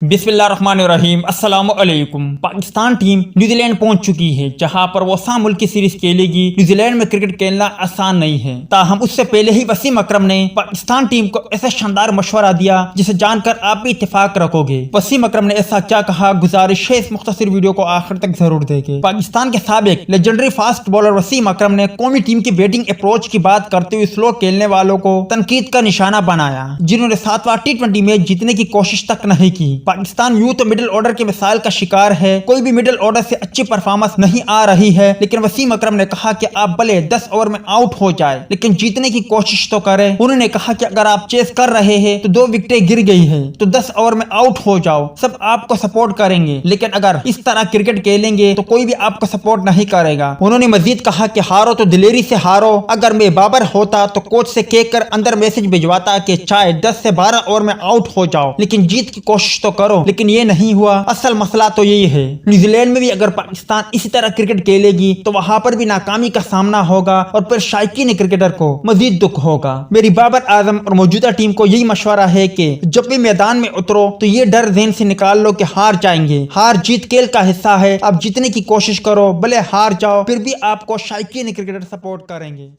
बिस्मिल्लाह रहमान रहीम। अस्सलाम वालेकुम। Pakistan team New Zealand पहुंच चुकी है, जहां पर वो सात मुल्क की सीरीज खेलेगी। न्यूजीलैंड में क्रिकेट खेलना आसान नहीं है, ताहम उससे पहले ही वसीम अकरम ने पाकिस्तान टीम को ऐसा शानदार मशवरा दिया जिसे जानकर आप भी इत्तेफाक रखोगे। वसीम अकरम ने ऐसा क्या कहा, गुजारिश है इस मुख्तसर वीडियो को आखिर तक जरूर देखें। पाकिस्तान के साबिक लेजेंडरी फास्ट बॉलर वसीम अकरम ने कौमी टीम की बैटिंग अप्रोच की बात करते हुए स्लो खेलने वालों को तनकीद का निशाना बनाया, जिन्होंने 7वां T20 मैच जीतने की कोशिश तक नहीं की। पाकिस्तान यूं तो मिडिल ऑर्डर के मिसाल का शिकार है, कोई भी मिडिल ऑर्डर से अच्छी परफॉर्मेंस नहीं आ रही है, लेकिन वसीम अकरम ने कहा कि आप भले 10 ओवर में आउट हो जाए लेकिन जीतने की कोशिश तो करें। उन्होंने कहा कि अगर आप चेस कर रहे हैं तो 2 विकेटें गिर गई है तो 10 ओवर में आउट हो जाओ, सब आपको सपोर्ट करेंगे, लेकिन अगर इस तरह क्रिकेट खेलेंगे तो कोई भी आपको सपोर्ट नहीं करेगा। उन्होंने मजीद कहा कि हारो तो दिलेरी से हारो, अगर मैं बाबर होता तो कोच से कहकर अंदर मैसेज भिजवाता कि चाहे 10 से 12 ओवर में आउट हो जाओ लेकिन जीत की कोशिश तो करो, लेकिन ये नहीं हुआ। असल मसला तो यही है, न्यूजीलैंड में भी अगर पाकिस्तान इसी तरह क्रिकेट खेलेगी तो वहां पर भी नाकामी का सामना होगा और फिर शायकीन क्रिकेटर को मजीद दुख होगा। मेरी बाबर आजम और मौजूदा टीम को यही मशवरा है कि जब भी मैदान में उतरो तो ये डर ज़हन से निकाल लो कि हार जाएंगे। हार जीत खेल का हिस्सा है, आप जीतने की कोशिश करो, भले हार जाओ फिर भी आपको शायकीन क्रिकेटर सपोर्ट करेंगे।